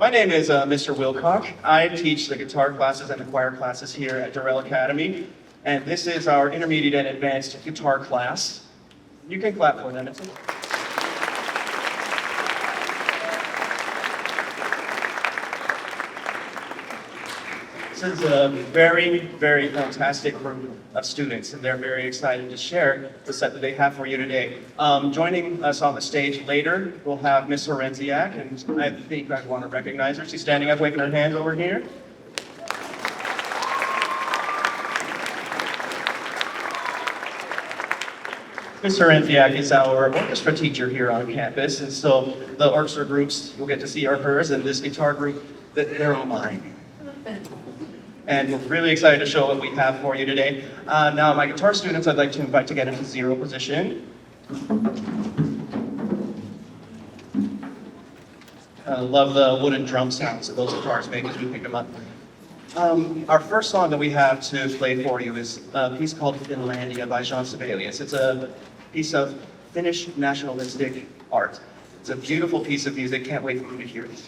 My name is Mr. Wilcock. I teach the guitar classes and the choir classes here at Doral Academy, and this is our intermediate and advanced guitar class. You can clap for them. This is a very, very fantastic group of students, and they're very excited to share the set that they have for you today. Joining us on the stage later, we'll have Miss Horenziak, and I think I want to recognize her. She's standing up, waving her hand over here. Miss Horenziak is our orchestra teacher here on campus, and so the orchestra groups you'll get to see are hers, and this guitar group, they're all mine. And we're really excited to show what we have for you today. Now, my guitar students, I'd like to invite to get into zero position. I love the wooden drum sounds that those guitars make as we pick them up. Our first song that we have to play for you is a piece called Finlandia by Jean Sibelius. It's a piece of Finnish nationalistic art. It's a beautiful piece of music. Can't wait for you to hear it.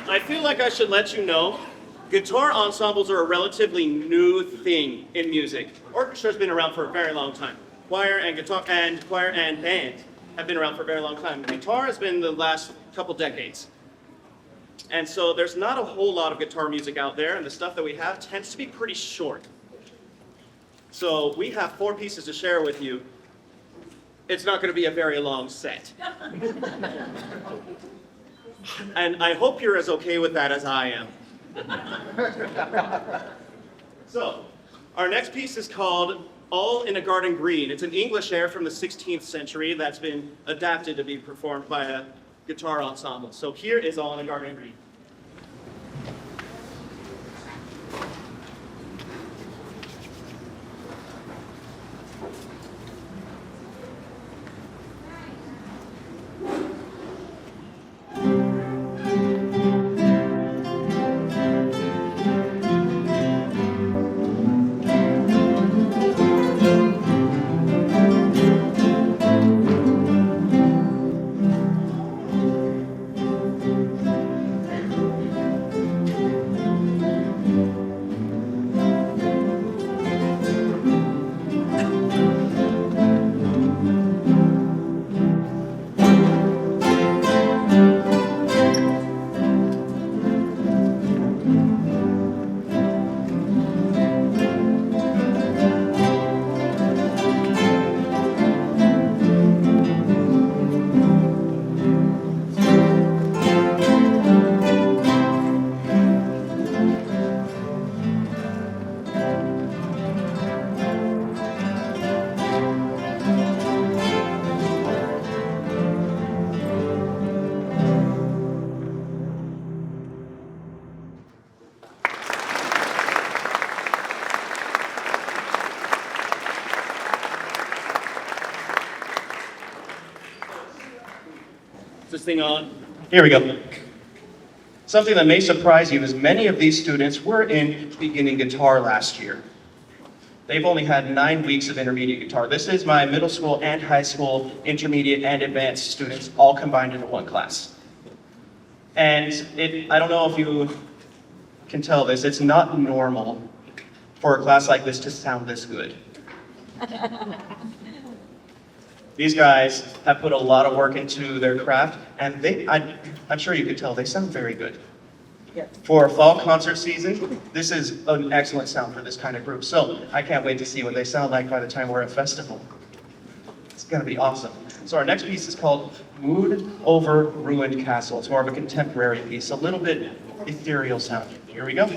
I feel like I should let you know, guitar ensembles are a relatively new thing in music. Orchestra's been around for a very long time. Choir and band have been around for a very long time. Guitar has been the last couple decades. And so there's not a whole lot of guitar music out there, and the stuff that we have tends to be pretty short. So we have 4 pieces to share with you. It's not going to be a very long set. And I hope you're as okay with that as I am. So, our next piece is called All in a Garden Green. It's an English air from the 16th century that's been adapted to be performed by a guitar ensemble. So here is All in a Garden Green. this thing on? Here we go. Something that may surprise you is many of these students were in beginning guitar last year. They've only had 9 weeks of intermediate guitar. This is my middle school and high school intermediate and advanced students all combined into one class. And I don't know if you can tell this, it's not normal for a class like this to sound this good. These guys have put a lot of work into their craft, and I'm sure you could tell they sound very good. For fall concert season, this is an excellent sound for this kind of group. So I can't wait to see what they sound like by the time we're at festival. It's gonna be awesome. So our next piece is called Mood Over Ruined Castle. It's more of a contemporary piece, a little bit ethereal sound. Here we go.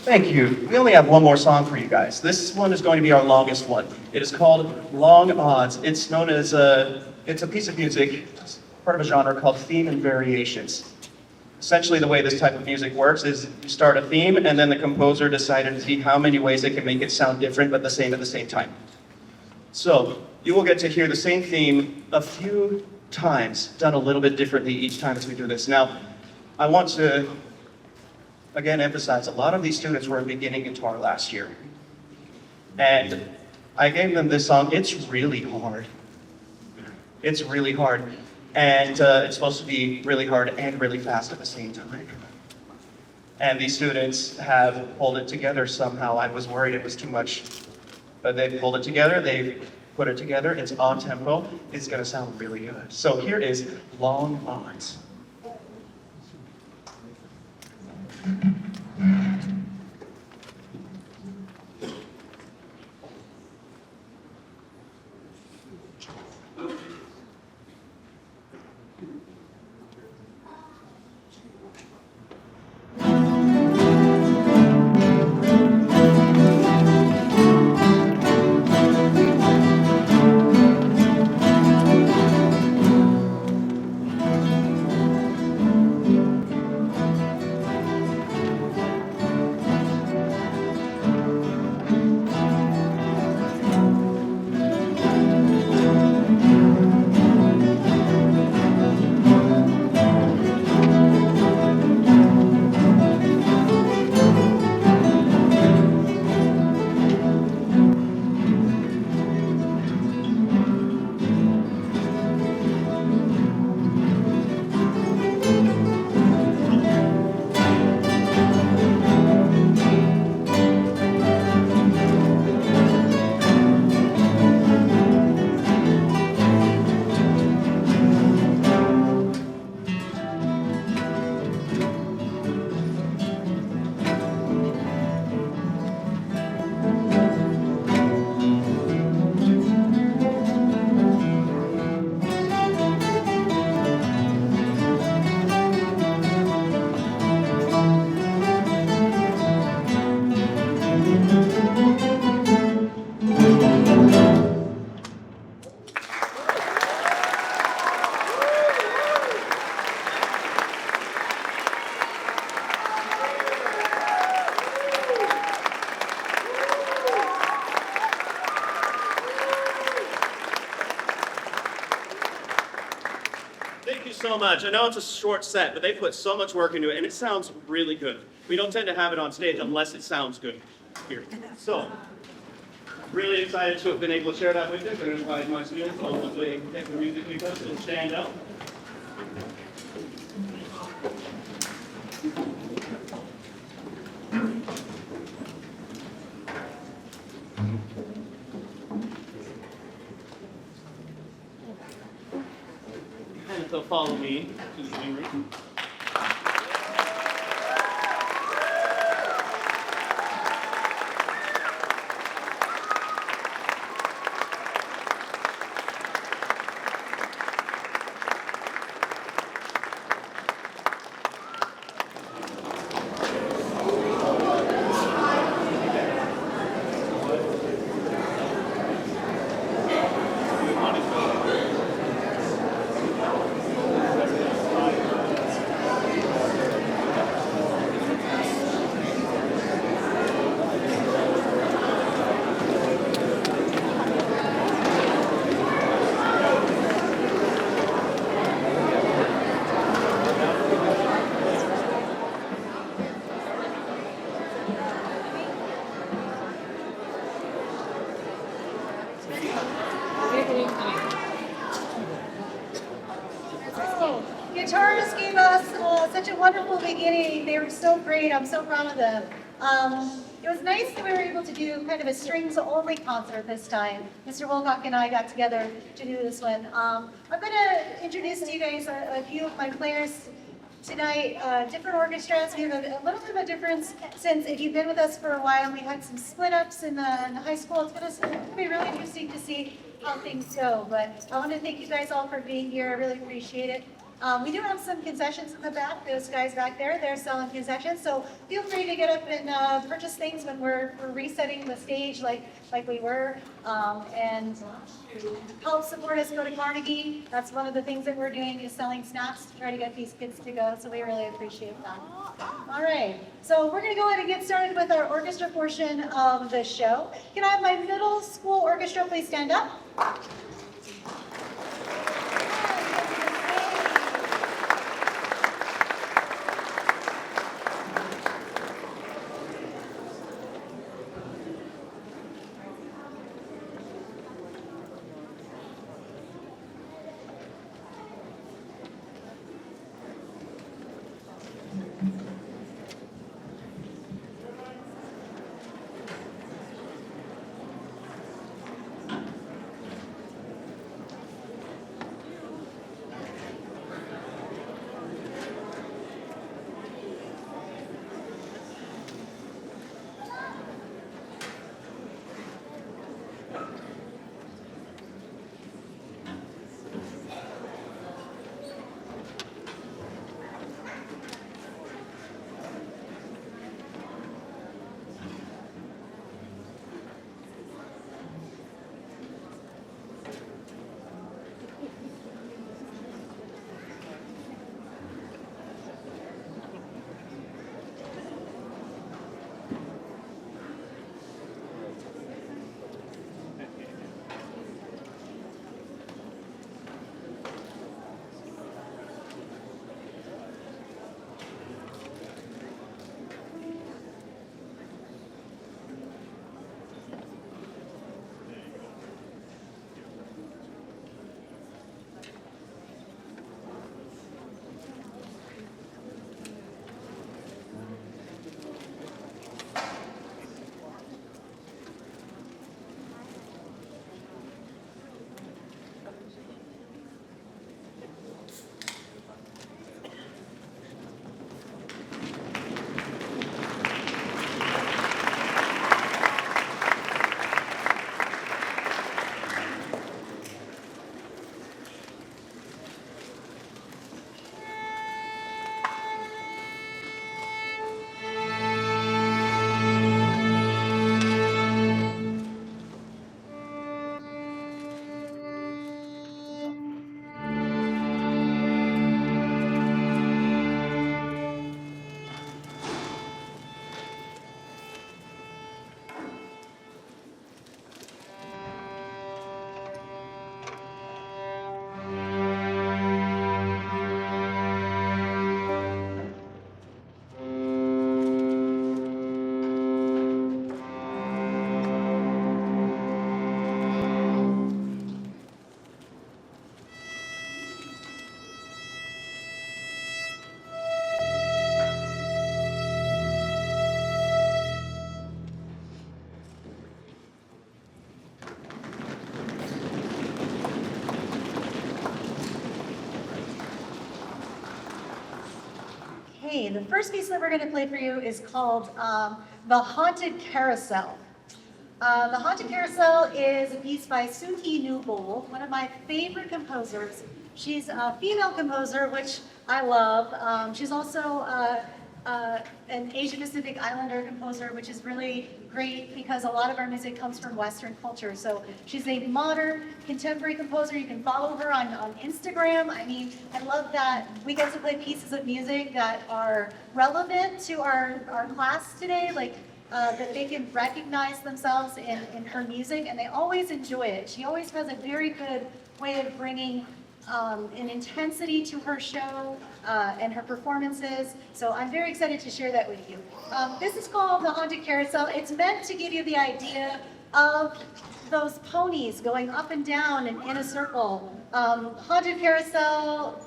Thank you. We only have one more song for you guys. This one is going to be our longest one. It is called Long Odds. It's known as it's a piece of music, part of a genre called theme and variations. Essentially the way this type of music works is you start a theme and then the composer decided to see how many ways they can make it sound different but the same at the same time. So you will get to hear the same theme a few times, done a little bit differently each time as we do this. Now, I want to again emphasize, a lot of these students were in beginning guitar last year. And I gave them this song. It's really hard. It's really hard. And it's supposed to be really hard and really fast at the same time. And these students have pulled it together somehow. I was worried it was too much, but they pulled it together. They put it together. It's on tempo. It's gonna sound really good. So here is Long Odds. so much. I know it's a short set, but they put so much work into it, and it sounds really good. We don't tend to have it on stage unless it sounds good here. So, really excited to have been able to share that with you. I'm going to invite my students, so hopefully take the music with us and stand up. And so follow me to the living room. Guitarists gave us such a wonderful beginning. They were so great. I'm so proud of them. It was nice that we were able to do kind of a strings-only concert this time. Mr. Wilcock and I got together to do this one. I'm going to introduce to you guys a few of my players tonight. Different orchestras. We have a little bit of a difference since if you've been with us for a while, we had some split-ups in the high school. It's going to be really interesting to see how things go. But I want to thank you guys all for being here. I really appreciate it. We do have some concessions in the back. Those guys back there, they're selling concessions. So feel free to get up and purchase things when we're resetting the stage like we were. And to help support us, go to Carnegie. That's one of the things that we're doing is selling snacks to try to get these kids to go. So we really appreciate that. All right. So we're going to go ahead and get started with our orchestra portion of the show. Can I have my middle school orchestra please stand up? Okay, the first piece that we're going to play for you is called The Haunted Carousel. The Haunted Carousel is a piece by Suki Newbold, one of my favorite composers. She's a female composer, which I love. She's also an Asia Pacific Islander composer, which is really great because a lot of our music comes from Western culture. So she's a modern, contemporary composer. You can follow her on Instagram. I mean, I love that we get to play pieces of music that are relevant to our class today, like that they can recognize themselves in her music, and they always enjoy it. She always has a very good way of bringing an intensity to her show and her performances. So I'm very excited to share that with you. This is called The Haunted Carousel. It's meant to give you the idea of those ponies going up and down and in a circle. Haunted Carousel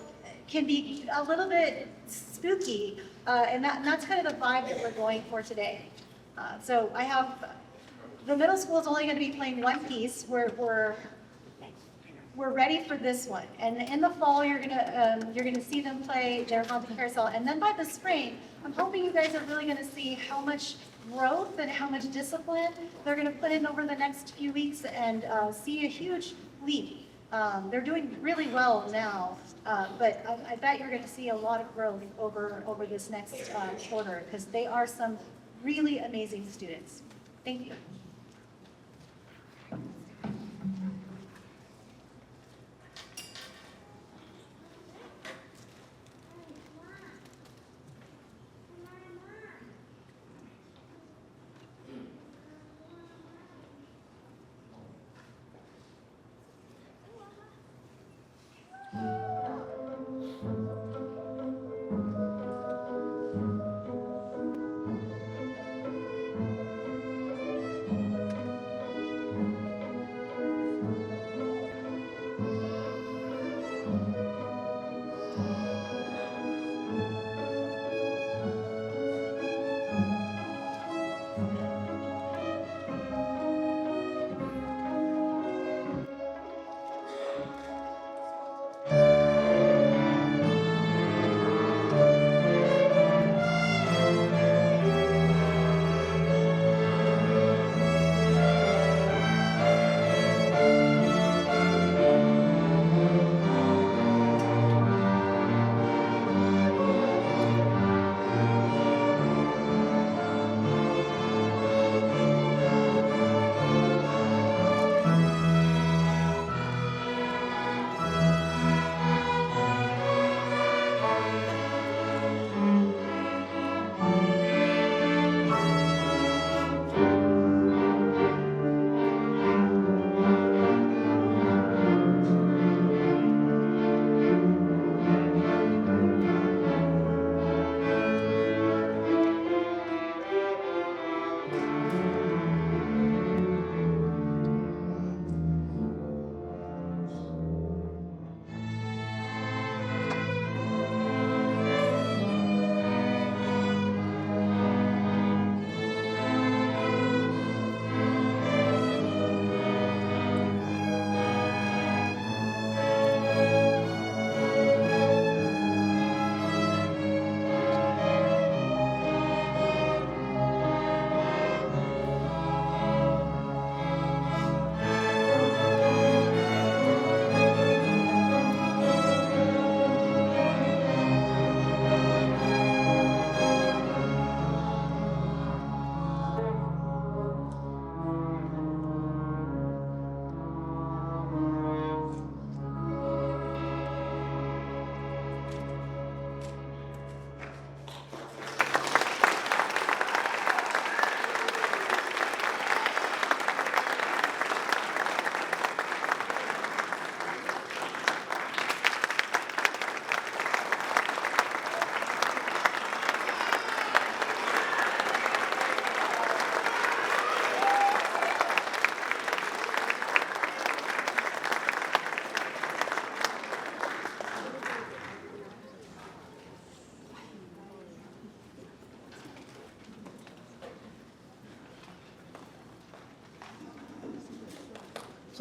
can be a little bit spooky, and that's kind of the vibe that we're going for today. So I have, the middle school is only going to be playing one piece. We're ready for this one, and in the fall you're gonna see them play their Haunted Carousel, and then by the spring, I'm hoping you guys are really gonna see how much growth and how much discipline they're gonna put in over the next few weeks, and see a huge leap. They're doing really well now, but I bet you're gonna see a lot of growth over this next quarter, because they are some really amazing students. Thank you.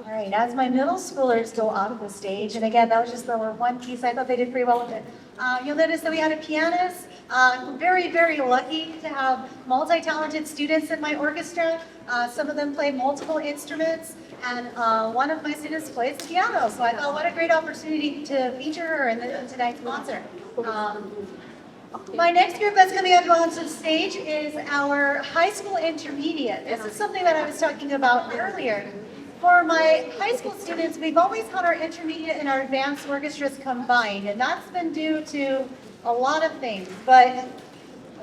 All right, as my middle schoolers go out of the stage, and again, that was just the one piece, I thought they did pretty well with it. You'll notice that we had a pianist, I'm very, very lucky to have multi-talented students in my orchestra. Some of them play multiple instruments, and one of my students plays piano. So I thought, what a great opportunity to feature her in tonight's concert. My next group that's coming up onto the stage is our high school intermediate. This is something that I was talking about earlier. For my high school students, we've always had our intermediate and our advanced orchestras combined, and that's been due to a lot of things. But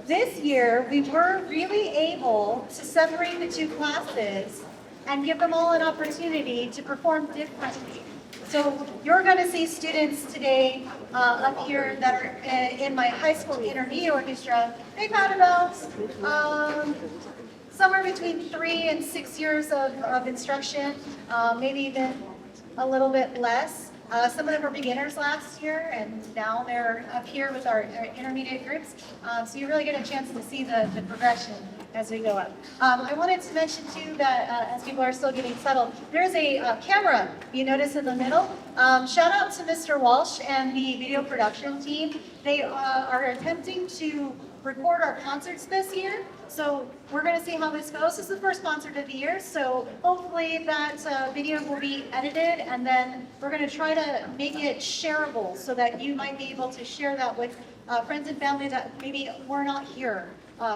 this year, we were really able to separate the two classes and give them all an opportunity to perform differently. So you're going to see students today up here that are in my high school intermediate orchestra. They've had about somewhere between 3 and 6 years of instruction, maybe even a little bit less. Some of them were beginners last year, and now they're up here with our intermediate groups. So you really get a chance to see the progression as we go up. I wanted to mention too that as people are still getting settled, there's a camera you notice in the middle. Shout out to Mr. Walsh and the video production team. They are attempting to record our concerts this year. So we're going to see how this goes. This is the first concert of the year, so hopefully that video will be edited, and then we're going to try to make it shareable so that you might be able to share that with friends and family that maybe were not here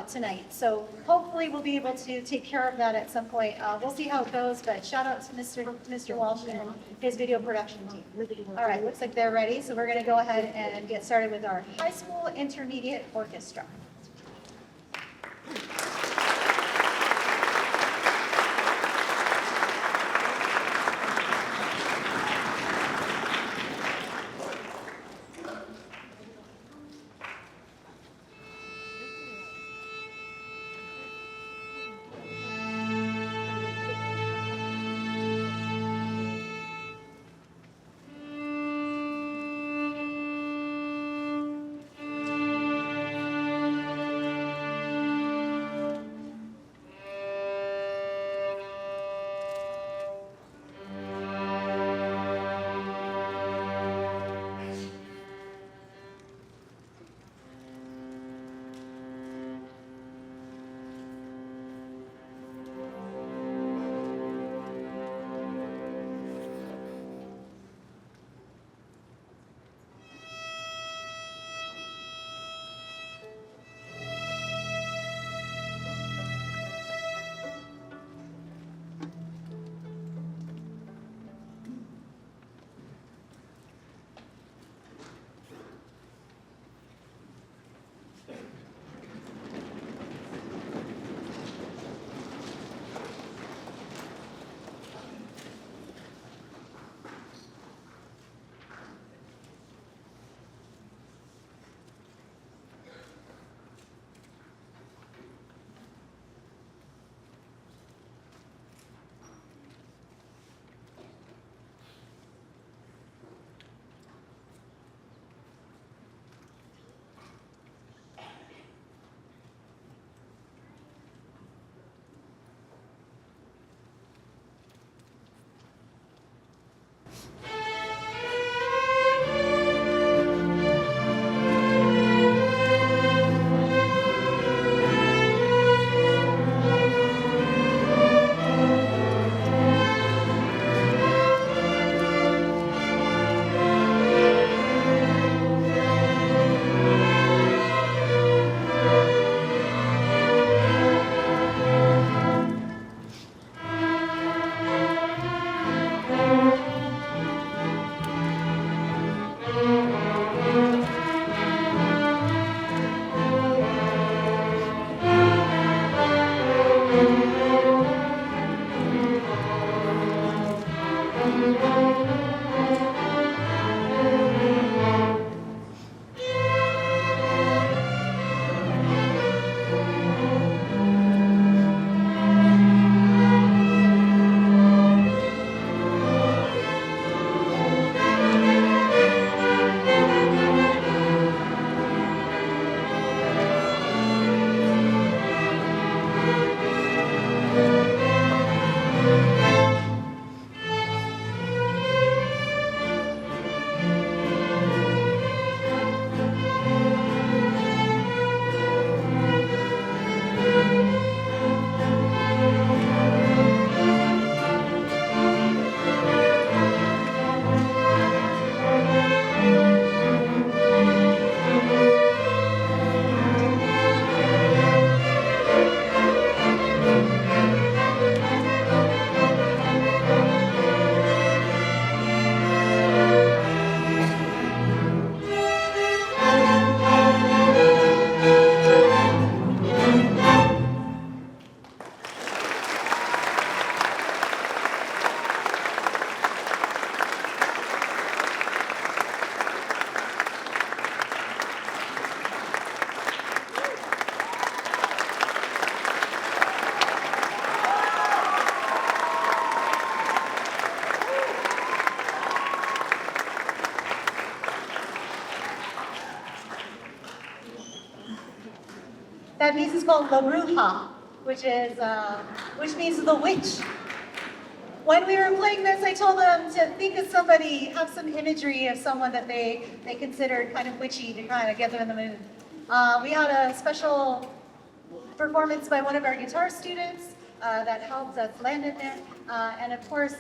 tonight. So hopefully we'll be able to take care of that at some point. We'll see how it goes, but shout out to Mr. Walsh and his video production team. All right, looks like they're ready, so we're going to go ahead and get started with our high school intermediate orchestra. That piece is called La Bruja, which means the witch. When we were playing this, I told them to think of somebody, have some imagery of someone that they considered kind of witchy to kind of get them in the mood. We had a special performance by one of our guitar students that helped us land in there. And of course,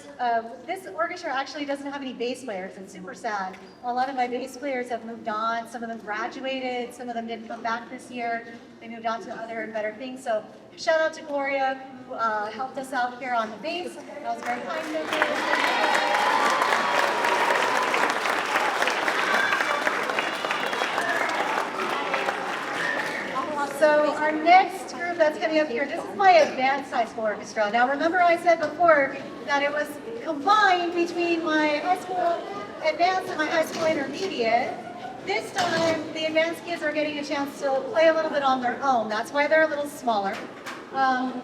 this orchestra actually doesn't have any bass players. It's super sad. A lot of my bass players have moved on. Some of them graduated. Some of them didn't come back this year. They moved on to other and better things. So shout out to Gloria, who helped us out here on the bass. That was very kind of her. So our next group that's coming up here, this is my advanced high school orchestra. Now remember I said before that it was combined between my high school advanced and my high school intermediate. This time the advanced kids are getting a chance to play a little bit on their own. That's why they're a little smaller.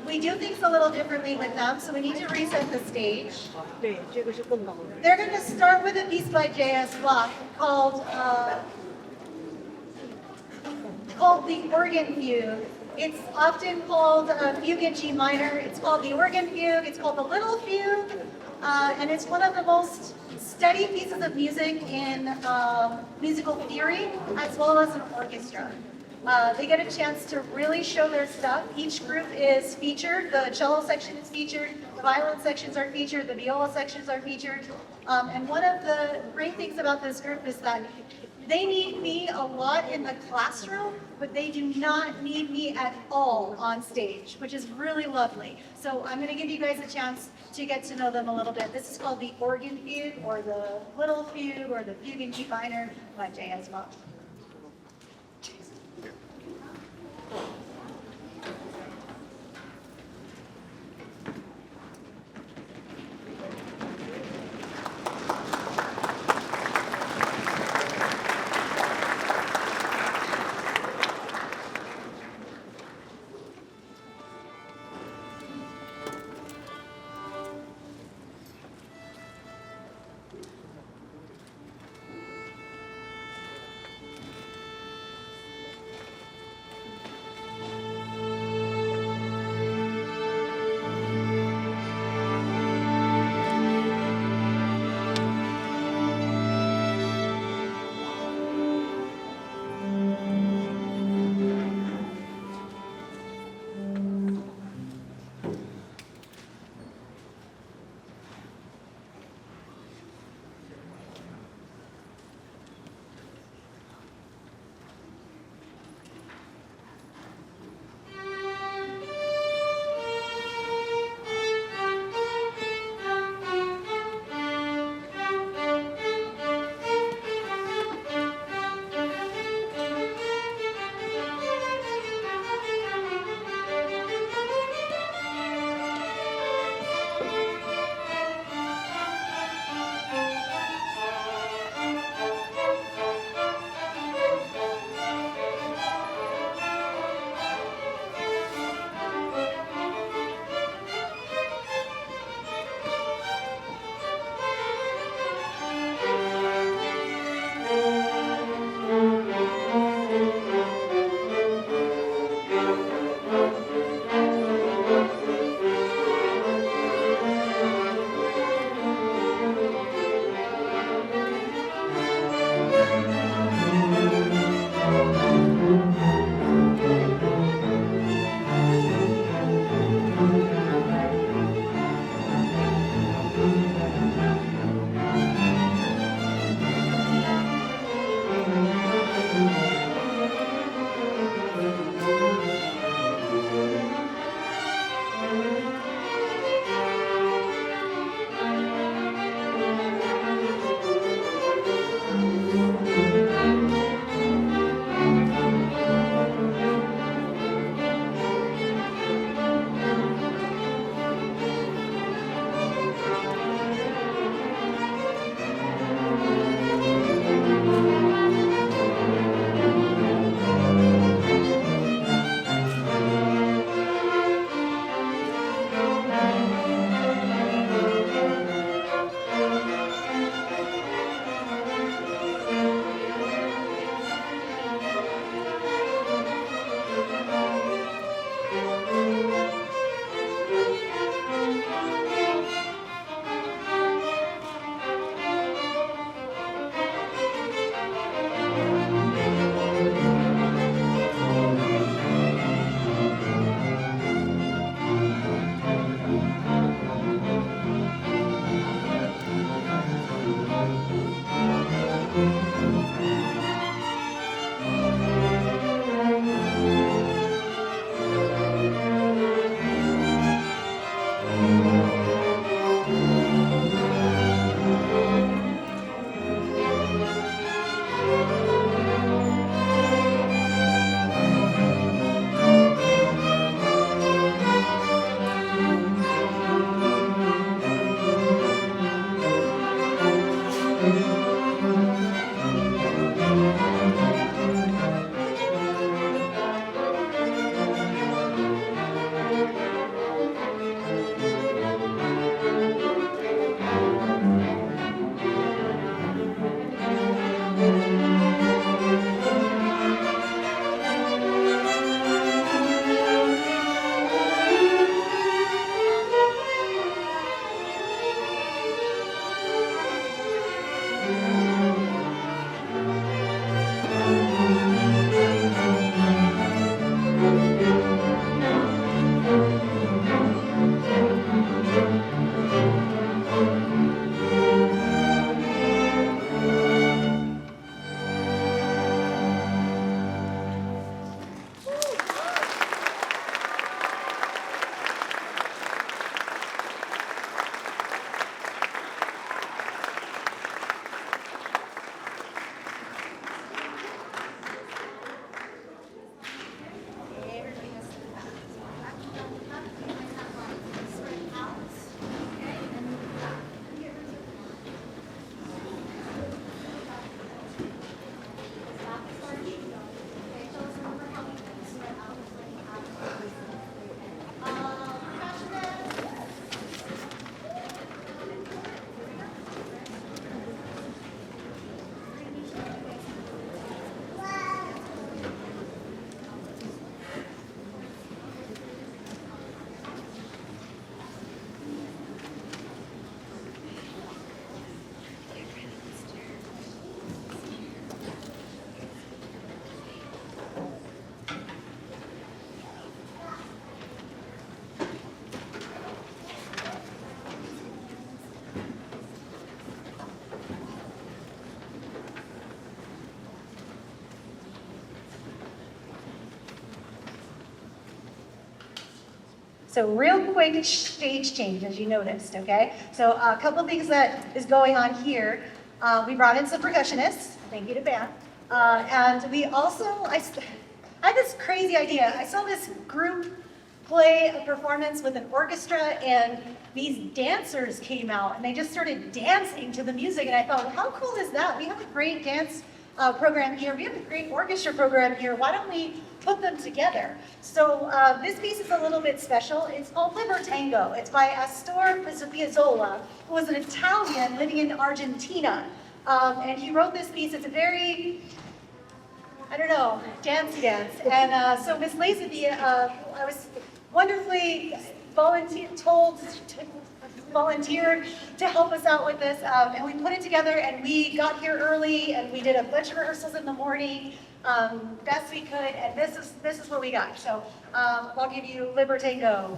We do things a little differently with them, so we need to reset the stage. They're going to start with a piece by J.S. Bach called the Organ Fugue. It's often called a fugue in G minor. It's called the Organ Fugue. It's called the Little Fugue. And it's one of the most studied pieces of music in musical theory, as well as an orchestra. They get a chance to really show their stuff. Each group is featured. The cello section is featured. The violin sections are featured. The viola sections are featured. And one of the great things about this group is that they need me a lot in the classroom, but they do not need me at all on stage, which is really lovely. So I'm going to give you guys a chance to get to know them a little bit. This is called the Organ Fugue, or the Little Fugue, or the Fugue in G minor by J.S. Bach. So real quick stage change, as you noticed, okay? So a couple of things that is going on here. We brought in some percussionists, thank you to band. And we also, I had this crazy idea. I saw this group play a performance with an orchestra, and these dancers came out and they just started dancing to the music. And I thought, how cool is that? We have a great dance program here. We have a great orchestra program here. Why don't we put them together? So this piece is a little bit special. It's called Libertango. It's by Astor Piazzolla, who was an Italian living in Argentina. And he wrote this piece. It's a very, I don't know, dance. And so Miss Lazenby, I was wonderfully volunteered to help us out with this, and we put it together, and we got here early, and we did a bunch of rehearsals in the morning, best we could, and this is what we got. So I'll give you Libertango.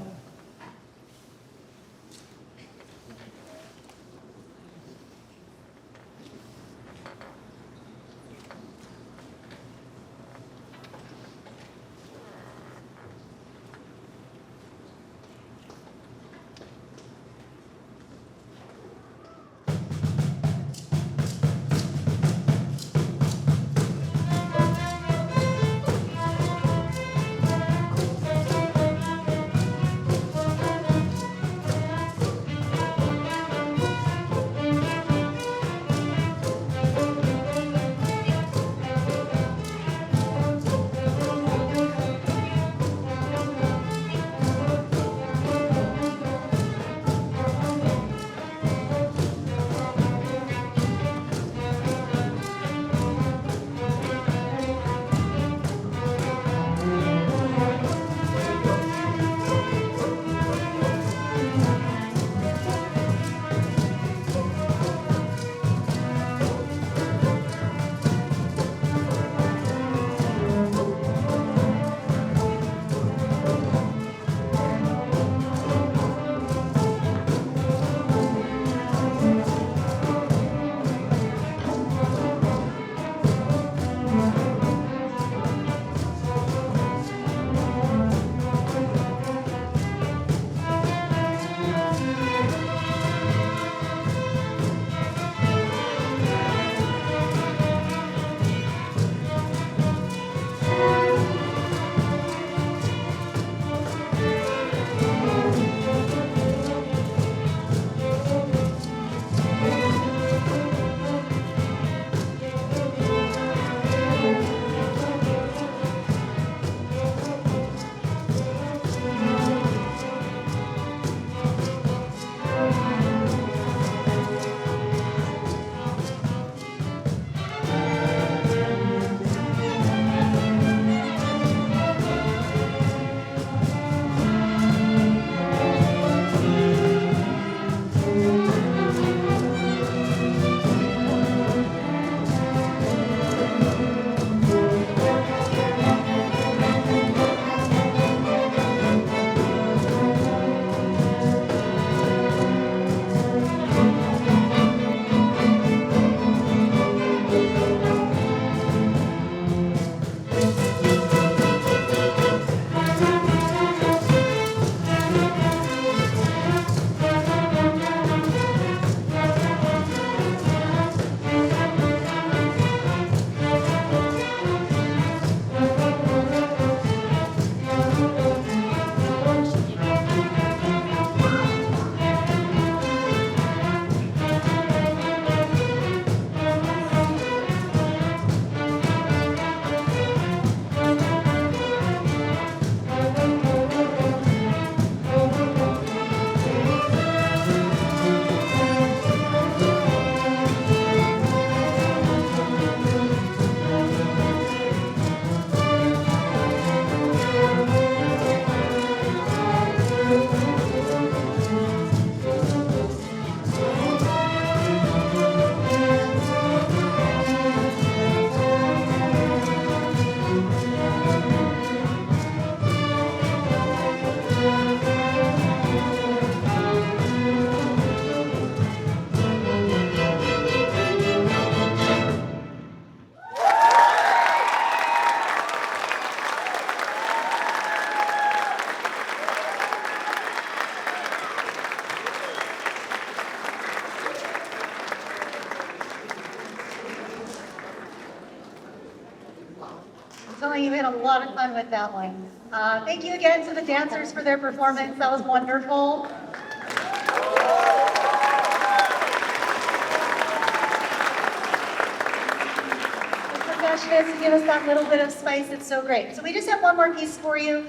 lot of fun with that one. Thank you again to the dancers for their performance. That was wonderful. To give us that little bit of spice. It's so great. So we just have one more piece for you.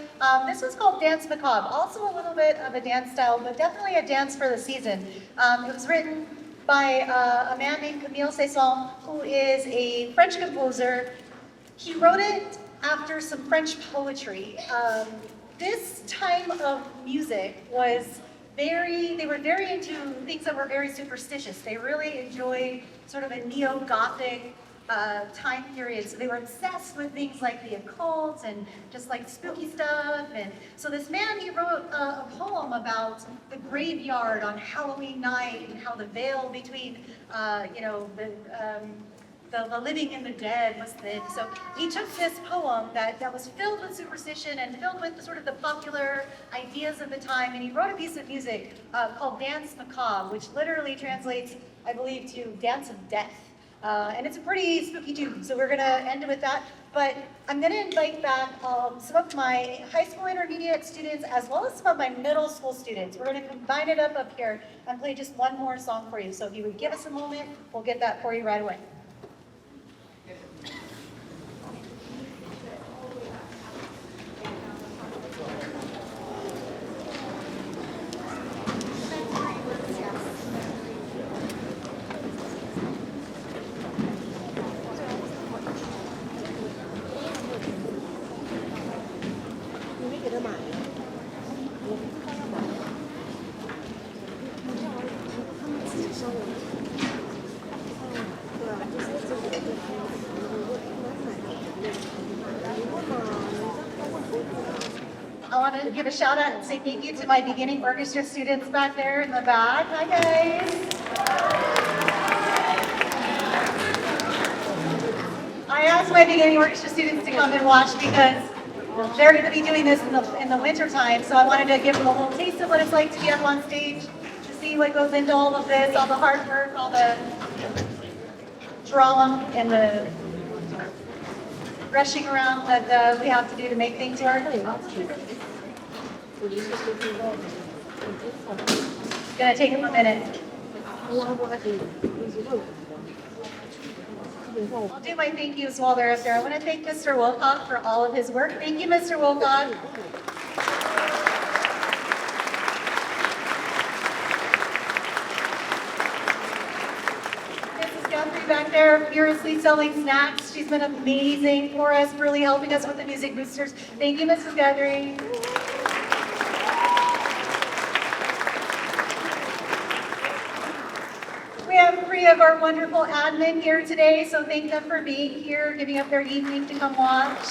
This was called Dance Macabre. Also a little bit of a dance style, but definitely a dance for the season. It was written by a man named Camille Saison, who is a French composer. He wrote it after some French poetry. This time of music was they were very into things that were very superstitious. They really enjoyed sort of a neo-Gothic time period. So they were obsessed with things like the occult and just like spooky stuff. And so this man, he wrote a poem about the graveyard on Halloween night and how the veil between, the living and the dead was thin. So he took this poem that was filled with superstition and filled with sort of the popular ideas of the time, and he wrote a piece of music called Dance Macabre, which literally translates, I believe, to Dance of Death. And it's a pretty spooky tune, so we're gonna end with that. But I'm gonna invite back some of my high school intermediate students as well as some of my middle school students. We're gonna combine it up here and play just one more song for you. So if you would give us a moment, we'll get that for you right away. I want to give a shout out and say thank you to my beginning orchestra students back there in the back. Hi guys. I asked my beginning orchestra students to come and watch because they're going to be doing this in the winter time. So I wanted to give them a little taste of what it's like to be up on stage, to see what goes into all of this, all the hard work, all the drama and the rushing around that we have to do to make things work. It's gonna take him a minute. I'll do my thank yous while they're up there. I want to thank Mr. Wilcock for all of his work. Thank you, Mr. Wilcock. Mrs. Guthrie back there, furiously selling snacks. She's been amazing for us, really helping us with the music boosters. Thank you, Mrs. Guthrie. We have 3 of our wonderful admin here today, so thank them for being here, giving up their evening to come watch.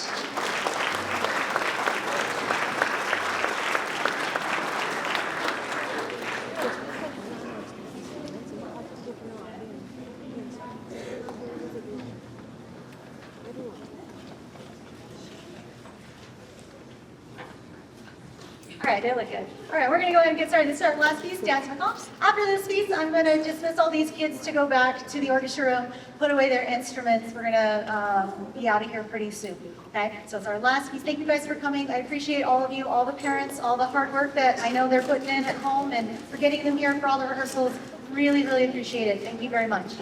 All right, they look good. All right, we're going to go ahead and get started. This is our last piece, Dance Macabre. After this piece, I'm going to dismiss all these kids to go back to the orchestra room, put away their instruments. We're going to be out of here pretty soon. Okay, so it's our last piece. Thank you guys for coming. I appreciate all of you, all the parents, all the hard work that I know they're putting in at home, and for getting them here for all the rehearsals. Really, really appreciate it. Thank you very much.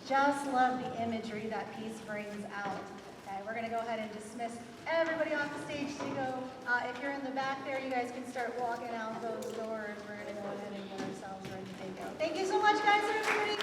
Just love the imagery that piece brings out. Okay, we're gonna go ahead and dismiss everybody off the stage to go. If you're in the back there, you guys can start walking out those doors. We're gonna go ahead and get ourselves ready to go. Thank you so much, guys, everybody.